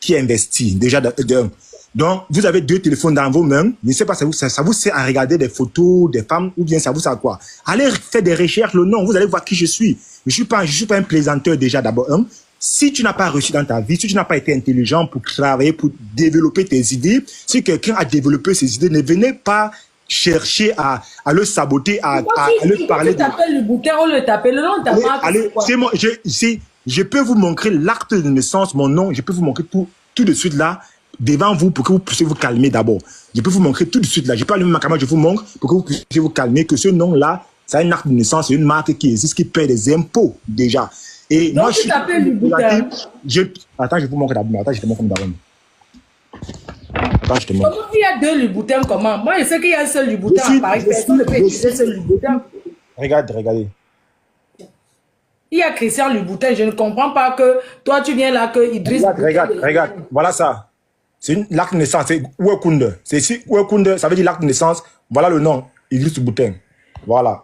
qui investit déjà d'un. Donc, vous avez 2 téléphones dans vos mains. Je ne sais pas, ça vous sert à regarder des photos des femmes ou bien ça vous sert à quoi? Allez faire des recherches, le nom, vous allez voir qui je suis. Je suis pas un plaisanteur déjà d'abord. Si tu n'as pas réussi dans ta vie, si tu n'as pas été intelligent pour travailler, pour développer tes idées, si quelqu'un a développé ses idées, ne venez pas chercher à le saboter, à le parler. Tu t'appelles le bouquin, on le t'appelle, le nom de ta marque. Je peux vous montrer l'acte de naissance, mon nom, je peux vous montrer tout de suite là, devant vous, pour que vous puissiez vous calmer d'abord. Je peux vous montrer tout de suite là. Je peux allumer ma caméra, je vous montre pour que vous puissiez vous calmer, que ce nom-là, c'est un acte de naissance, c'est une marque qui existe, qui paie des impôts déjà. Et donc moi, tu t'appelles le bouquin. Attends, je vous montre d'abord. Attends, je te montre d'abord. Attends, je te montre. Comment il y a 2 Louboutins, comment? Moi, je sais qu'il y a un seul Louboutin à Paris. Personne ne peut utiliser ce Louboutin. Regardez. Il y a Christian Louboutin. Je ne comprends pas que toi, tu viens là, que Idriss... Regarde. Voilà ça. C'est l'acte de naissance. C'est Ouekounde. C'est ici, Ouekounde, ça veut dire l'acte de naissance. Voilà le nom. Idriss Louboutin. Voilà.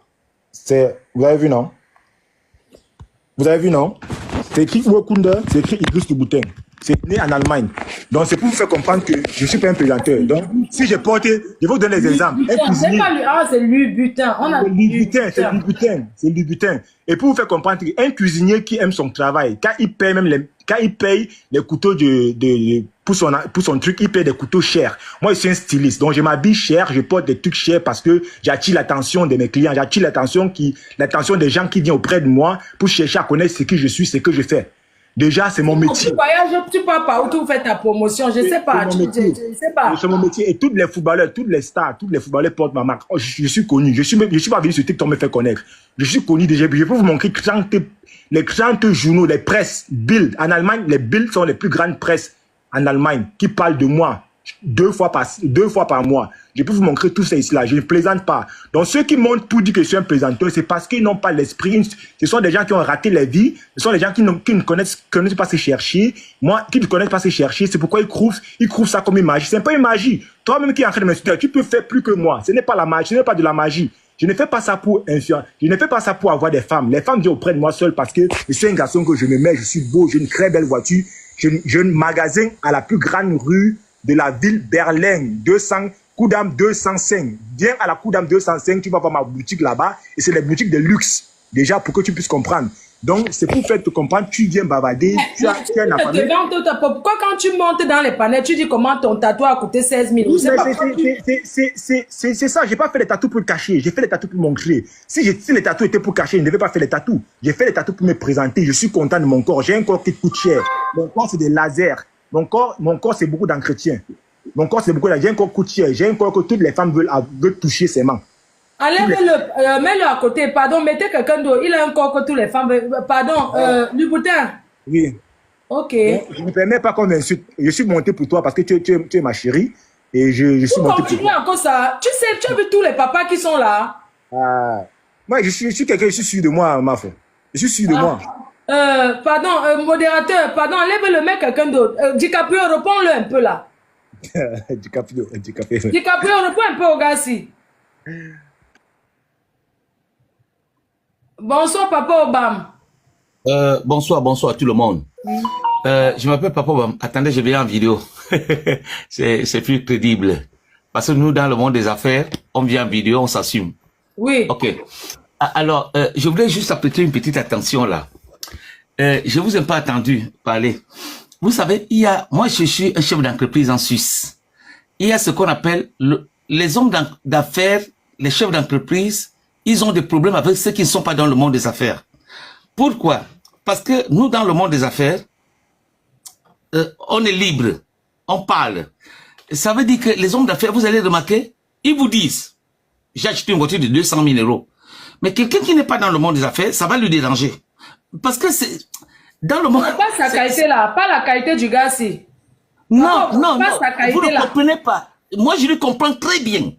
Vous avez vu, non? C'est écrit Ouekounde, c'est écrit Idriss Louboutin. C'est né en Allemagne. Donc, c'est pour vous faire comprendre que je ne suis pas un plaisanteur. Donc, si j'ai porté, je vais vous donner des exemples. C'est Louboutin. C'est Louboutin. Et pour vous faire comprendre qu'un cuisinier qui aime son travail, quand il paye les couteaux pour son truc, il paye des couteaux chers. Moi, je suis un styliste. Donc, je m'habille cher, je porte des trucs chers parce que j'attire l'attention de mes clients. J'attire l'attention des gens qui viennent auprès de moi pour chercher à connaître ce que je suis, ce que je fais. Déjà, c'est mon métier. Tu pars par où tu fais ta promotion? Je ne sais pas. C'est mon métier. Et tous les footballeurs, tous les stars, tous les footballeurs portent ma marque. Oh, je suis connu. Je suis pas venu sur TikTok me faire connaître. Je suis connu déjà. Je peux vous montrer les 30 journaux, les presses, Bild. En Allemagne, les Bild sont les plus grandes presses en Allemagne qui parlent de moi 2 fois par mois. Je peux vous montrer tout ça ici là. Je ne plaisante pas. Donc ceux qui montrent pour dire que je suis un plaisanteur, c'est parce qu'ils n'ont pas l'esprit. Ce sont des gens qui ont raté la vie. Ce sont des gens qui ne connaissent pas se chercher. Moi, qui ne connaissent pas se chercher, c'est pourquoi ils trouvent ça comme une magie. C'est pas une magie. Toi-même qui es en train de m'insulter, tu peux faire plus que moi. Ce n'est pas la magie, ce n'est pas de la magie. Je ne fais pas ça pour influencer. Je ne fais pas ça pour avoir des femmes. Les femmes viennent auprès de moi seul parce que je suis un garçon que je me mets, je suis beau, j'ai une très belle voiture. J'ai un magasin à la plus grande rue de la ville Berlin, Coudam 205. Viens à la Coudam 205, tu vas voir ma boutique là-bas. Et c'est les boutiques de luxe, déjà, pour que tu puisses comprendre. Donc, c'est pour faire te comprendre, tu viens bavarder, tu as un appareil. Pourquoi quand tu montes dans les panels, tu dis comment ton tatouage a coûté 16 000? C'est ça, j'ai pas fait les tatous pour le cacher, j'ai fait les tatous pour montrer. Si les tatous étaient pour cacher, je ne devais pas faire les tatous. J'ai fait les tatous pour me présenter, je suis content de mon corps. J'ai un corps qui coûte cher. Mon corps, c'est des lasers. Mon corps c'est beaucoup d'entretien. Mon corps, c'est beaucoup d'entretien. J'ai un corps qui coûte cher. J'ai un corps que toutes les femmes veulent toucher ses mains. Allez, mets-le à côté. Pardon, mettez quelqu'un d'autre. Il a un corps que toutes les femmes veulent. Pardon, Louboutin. Oui. Ok. Donc, je ne me permets pas qu'on m'insulte. Je suis monté pour toi parce que tu es ma chérie. Et je suis monté pour toi. Encore ça. Tu sais, tu as vu tous les papas qui sont là. Moi, je suis quelqu'un, je suis sûr de moi, ma foi. Je suis sûr de moi. Pardon, modérateur, pardon, lève le mec quelqu'un d'autre. DiCaprio, réponds-le un peu là. DiCaprio, réponds un peu au gars ci. Bonsoir, Papa Obama. Bonsoir tout le monde. Je m'appelle Papa Obama. Attendez, je viens en vidéo. c'est plus crédible. Parce que nous, dans le monde des affaires, on vient en vidéo, on s'assume. Oui. Ok. Alors, je voulais juste apporter une petite attention là. Je vous ai pas entendu parler. Vous savez, moi je suis un chef d'entreprise en Suisse. Il y a ce qu'on appelle les hommes d'affaires, les chefs d'entreprise, ils ont des problèmes avec ceux qui ne sont pas dans le monde des affaires. Pourquoi? Parce que nous, dans le monde des affaires, on est libre, on parle. Ça veut dire que les hommes d'affaires, vous allez remarquer, ils vous disent, j'ai acheté une voiture de 200 000 €. Mais quelqu'un qui n'est pas dans le monde des affaires, ça va lui déranger. Parce que c'est dans le monde. Pas sa qualité là, pas la qualité du gars ci. Non, vous ne comprenez pas. Moi, je le comprends très bien,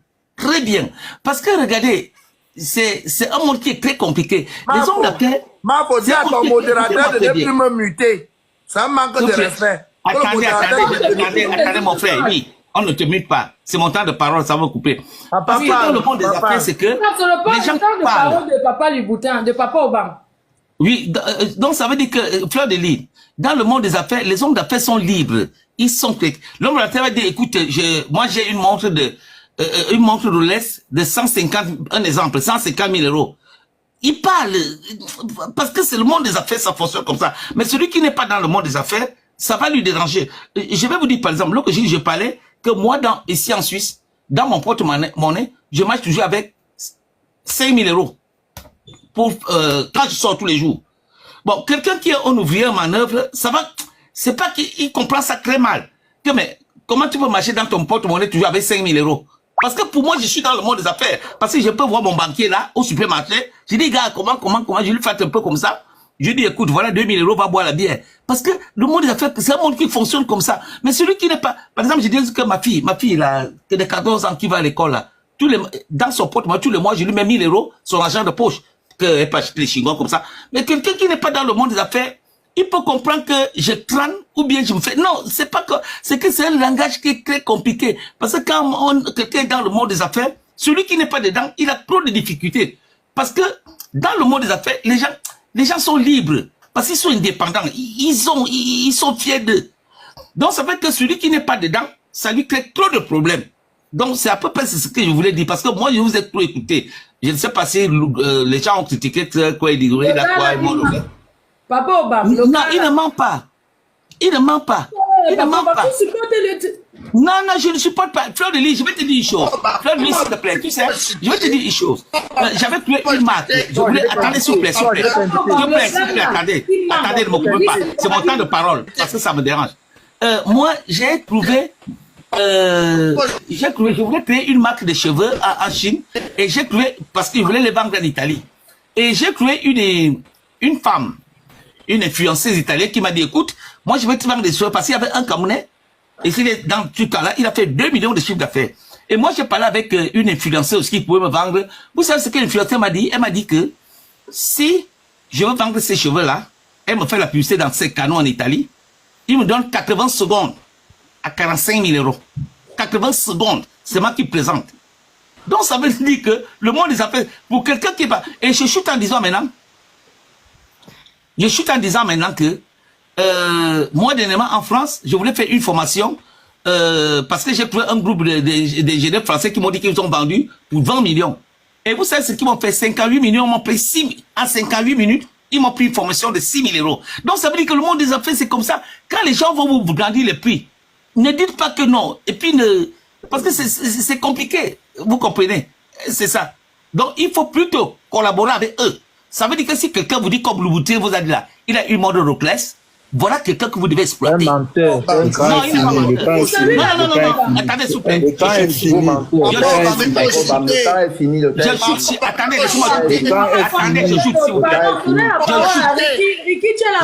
parce que regardez, c'est un monde qui est très compliqué. Les hommes d'affaires. Ma faut dire à ton modérateur de ne plus me muter. Ça manque de respect. Attendez, mon frère, oui. On ne te mute pas. C'est mon temps de parole, ça va couper. Parce que dans le monde des affaires, c'est que les gens parlent. De Papa Louboutin, de Papa Obama. Oui, donc ça veut dire que, Fleur de Lys, dans le monde des affaires, les hommes d'affaires sont libres. Ils sont... L'homme d'affaires va dire, écoute, moi j'ai une montre Rolex de 150, un exemple, 150 000 euros. Il parle, parce que c'est le monde des affaires, ça fonctionne comme ça. Mais celui qui n'est pas dans le monde des affaires, ça va lui déranger. Je vais vous dire, par exemple, lorsque je parlais que moi, ici en Suisse, dans mon porte-monnaie, je marche toujours avec 5 000 euros pour, quand je sors tous les jours. Bon, quelqu'un qui est un ouvrier en manœuvre, ça va, c'est pas qu'il comprend ça très mal. Que, mais, comment tu peux marcher dans ton porte-monnaie toujours avec 5 000 euros? Parce que pour moi, je suis dans le monde des affaires. Parce que je peux voir mon banquier là, au supermarché. Je dis, gars, comment, je lui fais un peu comme ça. Je dis, écoute, voilà 2 000 euros, va boire la bière. Parce que le monde des affaires, c'est un monde qui fonctionne comme ça. Mais celui qui n'est pas, par exemple, je dis que ma fille là, qui est de 14 ans, qui va à l'école là, dans son porte-monnaie, tous les mois, je lui mets 1 000 euros, son argent de poche, qu'elle peut acheter les chingons comme ça. Mais quelqu'un qui n'est pas dans le monde des affaires, il peut comprendre que je crâne ou bien je me fais... Non, c'est pas que... C'est que c'est un langage qui est très compliqué. Parce que quand quelqu'un est dans le monde des affaires, celui qui n'est pas dedans, il a trop de difficultés. Parce que dans le monde des affaires, les gens sont libres. Parce qu'ils sont indépendants. Ils sont fiers d'eux. Donc ça fait que celui qui n'est pas dedans, ça lui crée trop de problèmes. Donc c'est à peu près ce que je voulais dire. Parce que moi, je vous ai trop écouté. Je ne sais pas si les gens ont critiqué quoi ils disent. Papa Obama. Non, il ne ment pas. Il ne ment pas. Il ne ment pas. Non, je ne supporte pas. Fleur de Lys, je vais te dire une chose. Fleur de Lys, s'il te plaît, tu sais, je vais te dire une chose. J'avais trouvé une marque. Je voulais... Attendez, s'il vous plaît, s'il vous plaît. S'il vous plaît, attendez. Attendez, ne m'occupez pas. C'est mon temps de parole, parce que ça me dérange. Moi, j'ai trouvé... je voulais créer une marque de cheveux en Chine, et j'ai trouvé... Parce que je voulais les vendre en Italie. Et j'ai trouvé une femme, une influenceuse italienne qui m'a dit, écoute, moi je vais te vendre des cheveux parce qu'il y avait un Camerounais, et dans ce cas-là, il a fait 2 millions de chiffres d'affaires. Et moi j'ai parlé avec une influenceuse qui pouvait me vendre. Vous savez ce que l'influenceuse m'a dit? Elle m'a dit que si je veux vendre ces cheveux-là, elle me fait la publicité dans ses canaux en Italie, il me donne 80 secondes à 45 000 euros. 80 secondes, c'est moi qui présente. Donc ça veut dire que le monde des affaires, pour quelqu'un qui est pas... Et je chute en disant maintenant, que moi, dernièrement, en France, je voulais faire une formation parce que j'ai trouvé un groupe d'ingénieurs français qui m'ont dit qu'ils ont vendu pour 20 millions. Et vous savez ce qu'ils m'ont fait? 58 millions, ils m'ont pris 58 minutes, ils m'ont pris une formation de 6 000 euros. Donc ça veut dire que le monde des affaires, c'est comme ça. Quand les gens vont vous grandir les prix, ne dites pas que non. Et puis, parce que c'est compliqué. Vous comprenez? C'est ça. Donc, il faut plutôt collaborer avec eux. Ça veut dire que si quelqu'un vous dit comme Louboutin, vous avez dit là, il a une mode de Rolex, voilà quelqu'un que vous devez exploiter. Un menteur. Non, il n'est pas menteur. Non. Attendez, s'il vous plaît. Le temps est fini. Le temps est fini. Je chute. Attendez, laissez-moi chuter. Attendez, je chute, s'il vous plaît.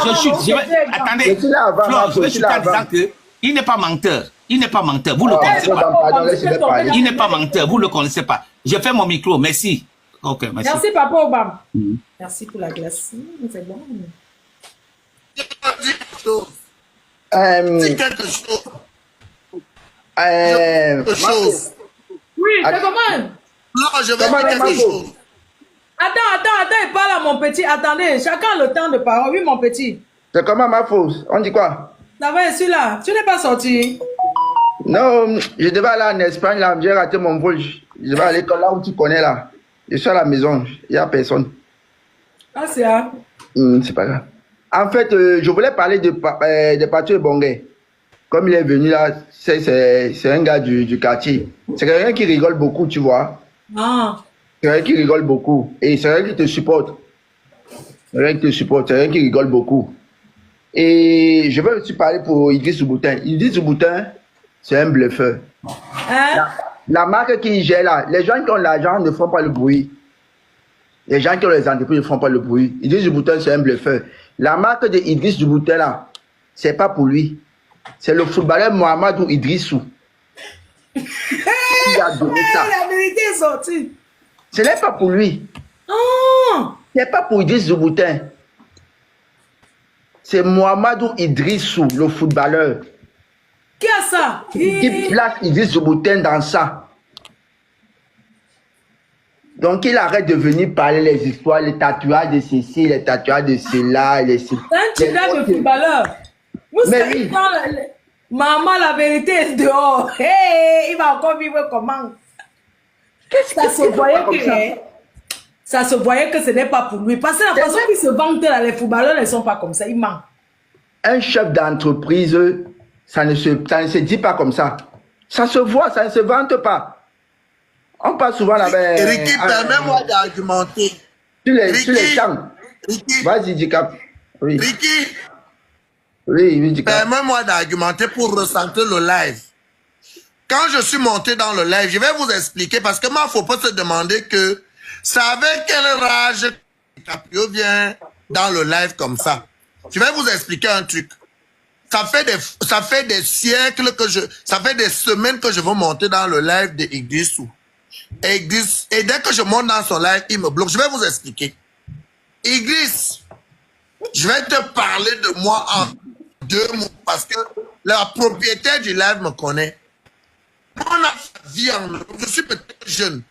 Je chute. Attendez. Je vais chuter en disant que il n'est pas menteur. Il n'est pas menteur. Vous ne le connaissez pas. Il n'est pas menteur. Vous ne le connaissez pas. Je fais mon micro. Merci. Ok, merci. Merci, Papa Obama. Merci pour la glace. C'est bon. Dis quelque chose. Oui, c'est comment? Non, je vais dire quelque chose. Attends, il parle à mon petit. Attendez, chacun a le temps de parole. Oui, mon petit. C'est comment ma fausse? On dit quoi? Ça va, je suis là. Tu n'es pas sorti? Non, je devais aller en Espagne, là. J'ai raté mon vol. Je vais à l'école là où tu connais, là. Je suis à la maison. Il n'y a personne. Ah, c'est ça. C'est pas grave. En fait, je voulais parler de Patrick Bongué. Comme il est venu là, c'est un gars du quartier. C'est quelqu'un qui rigole beaucoup, tu vois. Ah. C'est quelqu'un qui rigole beaucoup. Et c'est quelqu'un qui te supporte. C'est quelqu'un qui te supporte. C'est quelqu'un qui rigole beaucoup. Et je veux aussi parler pour Idriss Louboutin. Idriss Louboutin, c'est un bluffeur. Hein? La marque qui gère là, les gens qui ont l'argent ne font pas le bruit. Les gens qui ont les entreprises ne font pas le bruit. Idriss Louboutin, c'est un bluffeur. La marque de Idriss Louboutin là, c'est pas pour lui. C'est le footballeur Mohamedou Idrissou. Qui a donné ça. La vérité est sortie. Ce n'est pas pour lui. Oh. C'est pas pour Idriss Louboutin. C'est Mohamedou Idrissou, le footballeur. Qui a ça? Qui place Idriss Louboutin dans ça. Donc il arrête de venir parler les histoires, les tatouages de ceci, les tatouages de cela, les... C'est un type de footballeur. Vous Mais savez, oui. maman, la vérité est dehors. Hey, il va encore vivre comment? Ça se voyait que... Ça se voyait que ce n'est pas pour lui. Parce que la façon qu'ils se vantent là, les footballeurs ne sont pas comme ça. Ils mentent. Un chef d'entreprise, ça ne se dit pas comme ça. Ça se voit, ça ne se vante pas. On passe souvent là-bas. Ricky, permets-moi d'argumenter. Sur les champs. Ricky, Vas-y, Dicap. Oui. Ricky, Oui, Dicap. permets-moi d'argumenter pour ressentir le live. Quand je suis monté dans le live, je vais vous expliquer parce que moi, il ne faut pas se demander que c'est avec quelle rage DiCaprio vient dans le live comme ça. Je vais vous expliquer un truc. Ça fait des siècles ça fait des semaines que je veux monter dans le live de Igdissou. Et dès que je monte dans son live, il me bloque. Je vais vous expliquer. Iglis, je vais te parler de moi en 2 mots parce que la propriétaire du live me connaît. Moi, on a vie en Europe. Je suis peut-être jeune,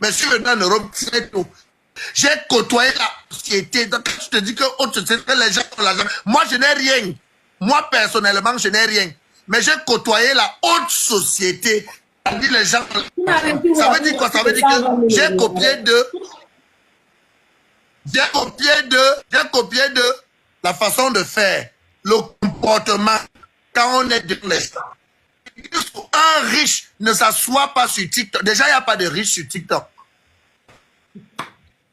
mais je suis venu en Europe très tôt. J'ai côtoyé la société. Donc, je te dis que les gens ont l'argent. Moi, je n'ai rien. Moi, personnellement, je n'ai rien. Mais j'ai côtoyé la haute société. C'est-à-dire les gens. Ça veut dire quoi? Ça veut dire que j'ai copié de la façon de faire, le comportement quand on est dans les gens. Un riche ne s'assoit pas sur TikTok. Déjà, il n'y a pas de riche sur TikTok.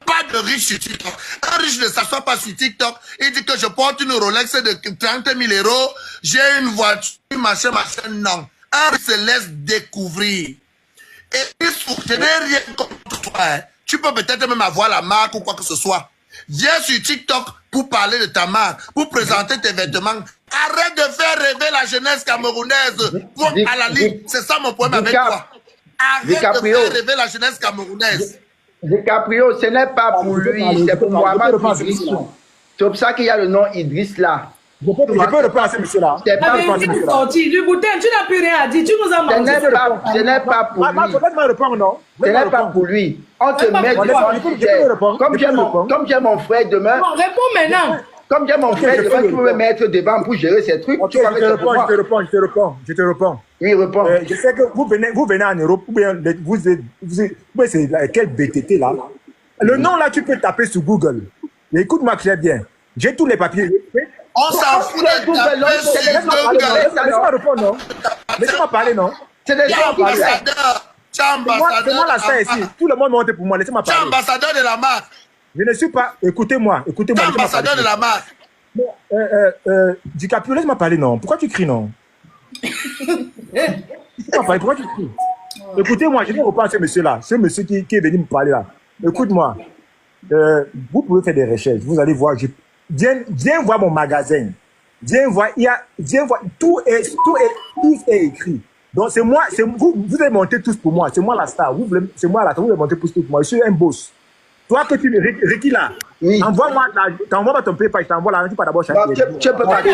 Pas de riche sur TikTok. Un riche ne s'assoit pas sur TikTok. Il dit que je porte une Rolex de 30 000 €. J'ai une voiture, machin. Non. Un riche se laisse découvrir. Et je n'ai rien contre toi. Hein. Tu peux peut-être même avoir la marque ou quoi que ce soit. Viens sur TikTok pour parler de ta marque, pour présenter tes vêtements. Arrête de faire rêver la jeunesse camerounaise. Pour à la ligne. C'est ça mon problème avec toi. Arrête de faire rêver la jeunesse camerounaise. DiCaprio, ce n'est pas pour lui, c'est pour Mohamed Idriss. C'est pour ça qu'il y a le nom Idriss là. Je peux répondre à ce monsieur-là. C'est pas Mais tu sorti, Luboutin, tu n'as plus rien à dire. Tu nous as menti. Ce n'est pas pour lui. Laisse-moi répondre, non? Ce n'est pas pour lui. On te met devant. Comme j'ai mon frère demain. Non, réponds maintenant. Comme j'ai mon frère devant, tu peux me mettre devant pour gérer ces trucs. Ok, je te réponds. Oui, réponds. Je sais que vous venez en Europe, ou bien c'est quel BTT là. Le nom là, tu peux taper sur Google. Écoute-moi très bien. J'ai tous les papiers. On s'en fout de Google. Laisse-moi répondre, non? Laisse-moi parler, non? C'est des gens qui C'est moi la star ici. Tout le monde monte pour moi. Laissez-moi tu es parler. ambassadeur de la marque. Je ne suis pas. Écoutez-moi. Tu es ambassadeur de la marque. DiCaprio, laisse-moi parler, non? Pourquoi tu cries, non? Pourquoi tu cries? Écoutez-moi, je vais reprendre à ce monsieur-là. Ce monsieur qui est venu me parler là. Écoute-moi. Vous pouvez faire des recherches. Vous allez voir. Viens voir mon magasin. Viens voir. Tout est écrit. Donc, c'est moi. Vous allez monter tous pour moi. C'est moi la star. C'est moi la star. Vous allez monter tous pour moi. Je suis un boss. Toi, Ricky là, oui. Envoie-moi ton PayPal, je t'envoie l'argent, tu peux d'abord chanter. Tu peux pas. Il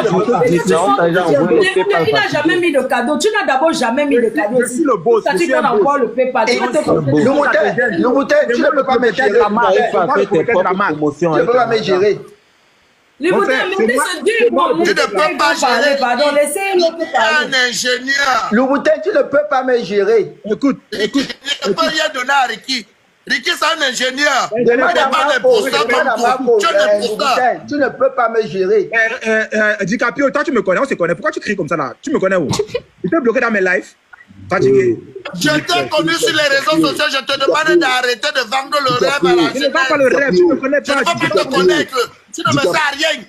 n'a jamais mis de cadeau. Tu n'as d'abord jamais mis de cadeau. Je suis le boss. Ça dit qu'on envoie le PayPal. Le bouteille, tu ne peux pas me gérer. Tu ne peux pas me gérer. Le bouteille, tu ne peux pas gérer. Pardon, laissez-le parler. Un ingénieur. Le bouteille, tu ne peux pas me gérer. Écoute. Je ne peux rien donner à Ricky. Ricky, c'est un ingénieur. Tu ne peux pas me gérer. DiCaprio, toi, tu me connais, on se connaît. Pourquoi tu cries comme ça là? Tu me connais où? Tu peux bloquer dans mes lives? Fatigué. Je t'ai connu sur les réseaux sociaux. Je te demande d'arrêter de vendre le rêve à la jeunesse. Je ne vends pas le rêve, tu ne me connais pas. Je ne peux pas te connaître. Tu ne me sers à rien.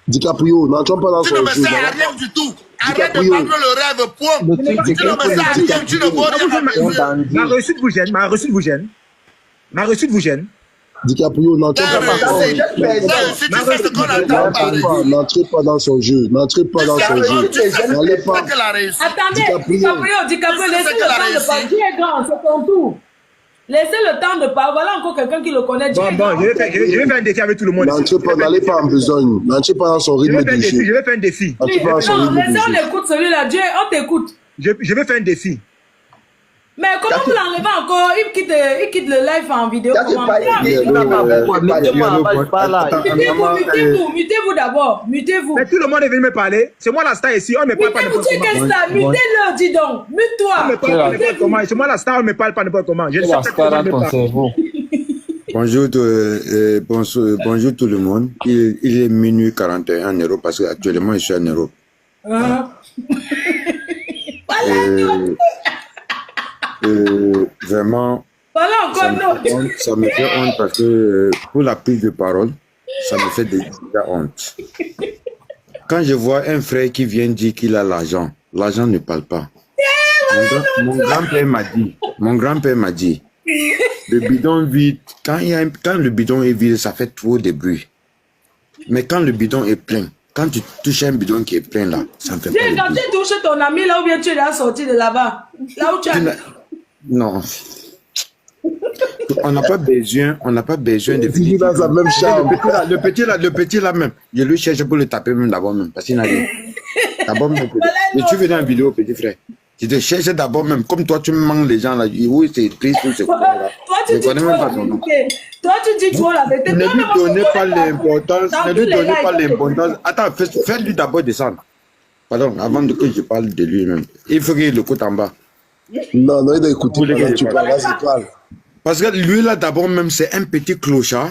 DiCaprio, n'entrons pas dans son jeu. Tu ne me sers à rien du tout. Arrête de vendre le rêve, point. Tu ne me sers à rien, tu ne vaux rien. Ma reçue vous gêne, ma reçue vous gêne. Ma reçue vous gêne. DiCaprio, n'entrez pas dans son jeu. N'entrez pas dans son jeu. N'allez pas. Attendez, DiCaprio, laissez le temps de parler. Qui est grand, c'est ton tour. Laissez le temps de parler. Voilà encore quelqu'un qui le connaît. Bon, je vais faire un défi avec tout le monde. N'allez pas en besogne. N'entrez pas dans son rythme de jeu. Je vais faire un défi. Non, laissez, on écoute celui-là. Dieu, on t'écoute. Je vais faire un défi. Mais comment vous l'enlevez encore? Il quitte le live en vidéo. Comment mutez-vous d'abord. Mutez-vous. Mais tout le monde est venu me parler. C'est moi la star ici. On ne me parle pas n'importe comment. Mutez-le, dis donc. Mute-toi. C'est moi la star, on ne me parle pas n'importe comment. Je ne sais pas comment me parler. Bonjour tout le monde. Il est minuit 41 en Europe parce qu'actuellement je suis en Europe. Vraiment, ça me fait honte parce que pour la prise de parole, ça me fait déjà honte. Quand je vois un frère qui vient dire qu'il a l'argent, l'argent ne parle pas. Mon grand-père m'a dit, le bidon vide, quand le bidon est vide, ça fait trop de bruit. Mais quand le bidon est plein, quand tu touches un bidon qui est plein là, ça ne fait pas de bruit. Quand tu touches ton ami là où bien tu l'as sorti de là-bas, là où tu as... Non. On n'a pas besoin de Il a sa même chambre. Le petit là même. Je lui cherche pour le taper même d'abord même. Parce qu'il n'a rien. D'abord même. Mais tu veux dans une vidéo, petit frère. Tu te cherches d'abord même. Comme toi, tu me manques les gens là. Oui, c'est triste. Toi, tu dis trop la vérité. Ne lui donnez pas l'importance. Ne lui donnez pas l'importance. Attends, fais-lui d'abord descendre. Pardon, avant que je parle de lui-même. Il faut qu'il écoute en bas. Non, il doit écouter quand tu parles. Vas-y, parle. Parce que lui là d'abord même c'est un petit clochard.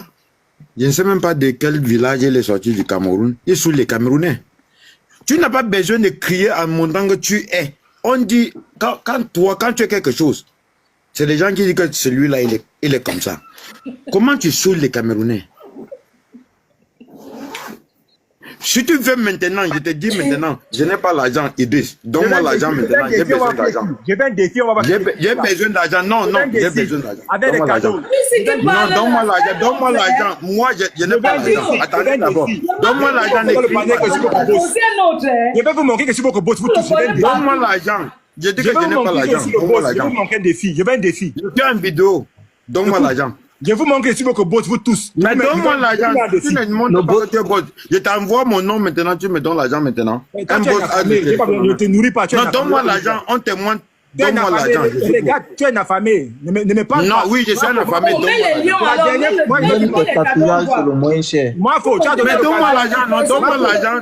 Je ne sais même pas de quel village il est sorti du Cameroun. Il est sous les Camerounais. Tu n'as pas besoin de crier en montant que tu es. On dit, quand tu es quelque chose, c'est les gens qui disent que celui-là il est comme ça. Comment tu saoules les Camerounais? Si tu veux maintenant, je te dis maintenant, je n'ai pas l'argent, Idriss. Donne-moi l'argent maintenant, j'ai besoin d'argent. J'ai un défi, on va voir. J'ai besoin d'argent, non, j'ai besoin d'argent. Avec les cadeaux. Non, donne-moi l'argent. Moi, je n'ai pas l'argent. Attendez d'abord. Donne-moi l'argent. Je vais vous montrer que si vous bossez, vous tous. Donne-moi l'argent. Je dis que je n'ai pas l'argent. Donne-moi l'argent. Je vais vous montrer un défi. Je veux un défi. Je fais une vidéo. Donne-moi l'argent. Je vous montre si vous bossez, vous tous. Mais donne-moi l'argent. Tu ne montres pas que tu bosses. Je t'envoie mon nom maintenant, tu me donnes l'argent maintenant. Un boss a dit. Je te nourris pas. Non, donne-moi l'argent. On témoigne. Donne-moi l'argent. Les gars, tu es un affamé. Ne me parle pas. Non, oui, je suis un affamé. Moi, faut. Mais donne-moi l'argent. Non, donne-moi l'argent.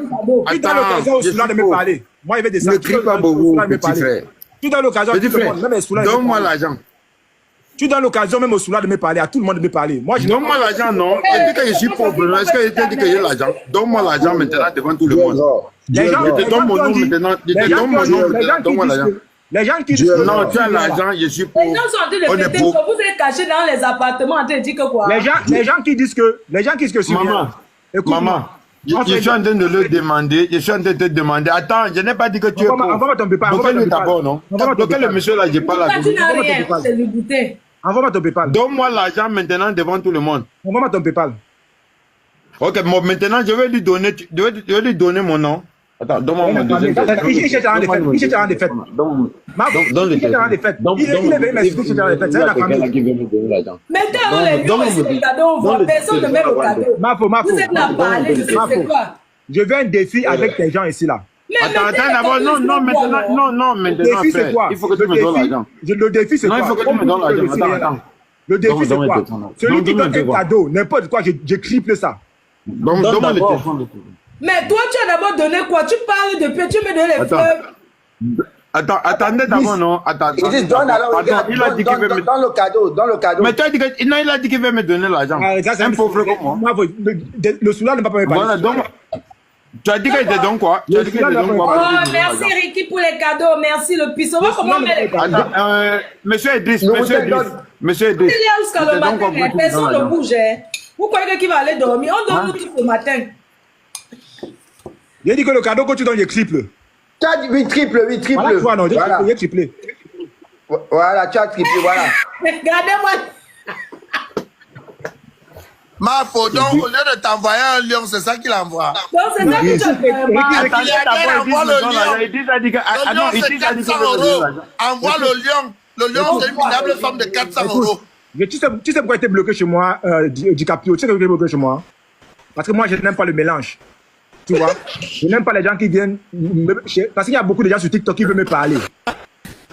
Tu as l'occasion au soulard de me parler. Moi, il y avait des ne crie pas beaucoup, petit frère. Tu as l'occasion. Donne-moi l'argent. Tu donnes l'occasion même au soulard de me parler, à tout le monde de me parler. Moi, je donne-moi l'argent, non. Je dis que je suis pauvre. Est-ce que je t'ai dit que j'ai l'argent? Donne-moi l'argent maintenant devant tout le monde. Les gens, je te donne mon nom maintenant. Je te donne mon nom maintenant. Donne-moi l'argent. Les gens qui disent non, tu as l'argent, je suis pauvre. Les gens sont en train de péter que vous êtes cachés dans les appartements en train de dire que quoi? Les gens qui disent que Maman, je suis en train de le demander. Je suis en train de te demander. Attends, je n'ai pas dit que tu es pauvre. Envoie-moi ton PayPal. Bloquez-le d'abord, non? Bloquez le monsieur là, j'ai pas la tu n'as rien, c'est le goûter. Envoie-moi ton PayPal. Donne-moi l'argent maintenant devant tout le monde. Envoie-moi ton PayPal. Ok, bon, maintenant je vais lui donner mon nom. Attends, donne-moi mon deuxième. Il cherche un défaite. Il cherche un défaite. Donne-le. Il est venu m'expliquer chercher un défaite. C'est la famille. Mettez-en les lions et c'est le cadeau. On voit personne ne met le cadeau. Vous êtes là à parler, je sais quoi. Je veux un défi avec tes gens ici là. Attends, d'abord, non, maintenant, défi, c'est quoi? Il faut que tu me donnes l'argent. Le défi, c'est quoi? Non, il faut que tu me donnes l'argent. Attends. Le défi, c'est quoi? Celui qui donne un cadeau, n'importe quoi, je triple ça. Donne-moi le téléphone. Mais toi, tu as d'abord donné quoi? Tu parles depuis, tu me donnes les fleurs. Attendez d'abord, non? Attends, il a dit qu'il veut me donner le cadeau. Mais toi, il a dit qu'il veut me donner l'argent. Un pauvre comme moi. Le soulard ne va pas me parler. Voilà, donc. Tu as dit qu'il te donne quoi? Oh, merci Ricky pour les cadeaux. Merci le pisson. Comment on met les cadeaux? Monsieur Idriss. Personne ne bouge. Vous croyez qu'il va aller dormir? On dort nous tous le matin. Il a dit que le cadeau que tu donnes est triple. Tu as dit oui, triple. Voilà, il est triplé. Voilà, tu as triplé, voilà. Regardez-moi. Ma photo, au lieu de t'envoyer un lion, c'est ça qu'il envoie. Donc c'est ça que tu as fait. Le lion, c'est 400 €. Envoie le lion. Le lion, c'est une minable somme de 400 €. Tu sais pourquoi il était bloqué chez moi, DiCaprio? Tu sais pourquoi il est bloqué chez moi? Parce que moi, je n'aime pas le mélange. Tu vois? Je n'aime pas les gens qui viennent... Parce qu'il y a beaucoup de gens sur TikTok qui veulent me parler.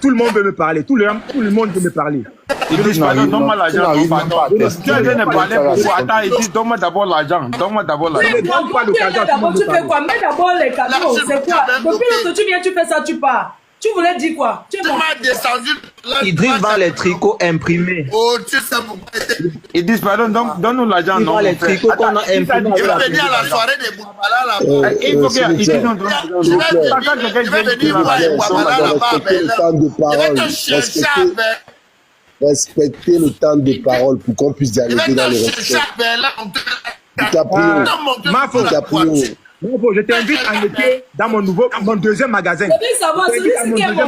Tout le monde veut me parler. Tout le monde veut me parler. Idriss, pardon, donne-moi l'argent. Tu as de parler pour attends, Idriss, donne-moi d'abord l'argent. Donne-moi d'abord l'argent. Tu fais quoi? Mets d'abord les cadeaux. C'est quoi? Depuis que tu viens, tu fais ça, tu pars. Tu voulais dire quoi? Tu m'as descendu. Idriss vend les tricots imprimés. Oh, tu sais pourquoi. Idriss, pardon, donne-nous l'argent. Il vend les tricots qu'on a imprimés. Il va venir à la soirée des Boubala là-bas. Il faut que Idriss nous donne l'argent. Je vais venir voir les Boubala là-bas. Je vais te chercher avec. Respectez le temps de parole pour qu'on puisse dialoguer dans le respect. Mafo, je t'invite à noter dans mon deuxième magasin. Je veux savoir, celui qui est mon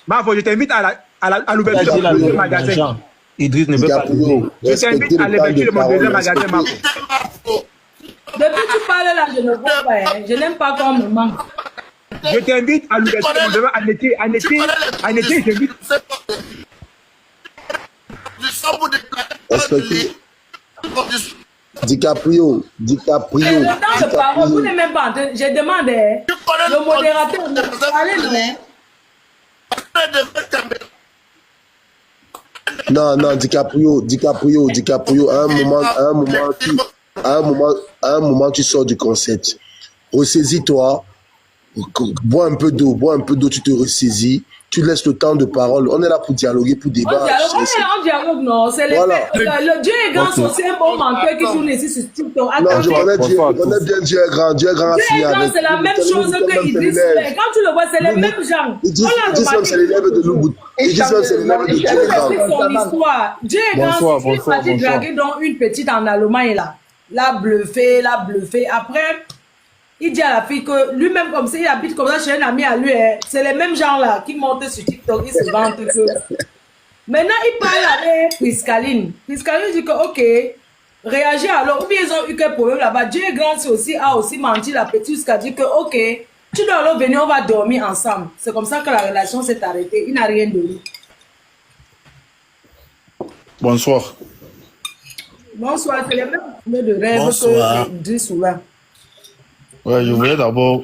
Mafo, je t'invite à l'ouverture de mon deuxième magasin. Idriss ne veut pas parler. Je t'invite à l'ouverture de mon deuxième magasin, Mafo. Depuis que tu parles là, je ne vois pas. Je n'aime pas quand on me manque. Je t'invite à l'ouverture de mon deuxième à l'été, je t'invite. Respectez. DiCaprio. Le temps de parole, vous n'êtes même pas entendu. Je demande, le modérateur, allez, non. Non, DiCaprio, à un moment, tu sors du concept. Ressaisis-toi, bois un peu d'eau, tu te ressaisis, tu laisses le temps de parole. On est là pour dialoguer, pour débattre. On dialogue, non. C'est le Dieu est grand, c'est un bon menteur qui tourne ici sur TikTok. Non, je connais bien Dieu est grand. Dieu est grand à finir avec. C'est la même chose que Idriss. Quand tu le vois, c'est les mêmes gens. Idriss même, c'est l'élève de Loubout. Idriss même, c'est l'élève de Dieu est grand. Son histoire. Dieu est grand, il est parti draguer dans une petite en Allemagne là. L'a bluffé. Après, il dit à la fille que lui-même, comme ça, il habite comme ça chez un ami à lui. C'est les mêmes gens là qui montent sur TikTok, ils se vantent que. Maintenant, il parle avec Priscaline. Priscaline dit que, ok, réagis alors. Ou bien ils ont eu quel problème là-bas. Dieu est grand, a aussi menti la petite jusqu'à dire que, ok, tu dois alors venir, on va dormir ensemble. C'est comme ça que la relation s'est arrêtée. Il n'a rien donné. Bonsoir. Bonsoir, c'est les mêmes de rêve que Idriss souvent. Ouais, je voulais d'abord